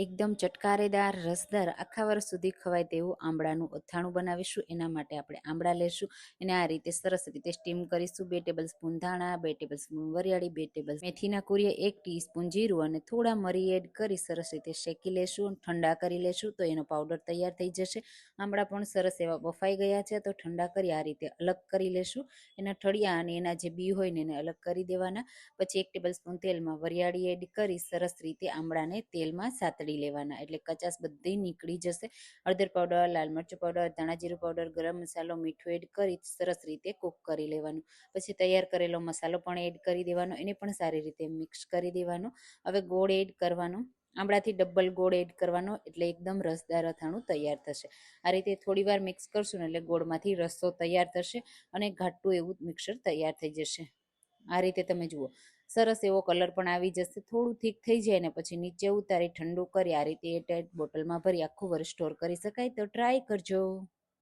એકદમ ચટકારેદાર રસદાર આખા વર્ષ સુધી ખવાય તેવું આંબળાનું અથાણું બનાવીશું। એના માટે આપણે આંબળા લેશું, એને આ રીતે સરસ રીતે સ્ટીમ કરીશું। 2 ટેબલ સ્પૂન ધાણા, 2 ટેબલ સ્પૂન વરિયાળી, 2 ટેબલ મેથીના કુરિયા, 1 ટીસ્પૂન જીરું અને થોડા મરી એડ કરી સરસ રીતે શેકી લેશું, ઠંડા કરી લેશું તો એનો પાવડર તૈયાર થઈ જશે। આંબળા પણ સરસ એવા બફાઈ ગયા છે તો ઠંડા કરી આ રીતે અલગ કરી લેશું। એના ઠળિયા અને એના જે બી હોય ને એને અલગ કરી દેવાના। પછી 1 ટેબલ સ્પૂન તેલમાં વરિયાળી એડ કરી સરસ રીતે આંબળાને તેલમાં સાતળી લેવાના, એટલે કચાશ બધી નીકળી જશે। હળદર પાવડર, લાલ મરચું પાવડર, ધાણા જીરું પાવડર, ગરમ મસાલો, મીઠું એડ કરી સરસ રીતે કૂક કરી લેવાનું। પછી તૈયાર કરેલો મસાલો પણ એડ કરી દેવાનો, એને પણ સારી રીતે મિક્સ કરી દેવાનો। હવે ગોળ એડ કરવાનો, આંબળાથી ડબલ ગોળ એડ કરવાનો, એટલે એકદમ રસદાર અથાણું તૈયાર થશે। આ રીતે થોડી વાર મિક્સ કરશું ને એટલે ગોળમાંથી રસો તૈયાર થશે અને ઘાટું એવું મિક્સર તૈયાર થઈ જશે। આ રીતે તમે જુઓ સરસ એવો કલર પણ આવી જશે। થોડું થીક થઈ જાય ને પછી નીચે ઉતારી ઠંડુ કરી આ રીતે એરટાઇટ બોટલમાં ભરી આખું વર્ષ સ્ટોર કરી શકાય, તો ટ્રાય કરજો।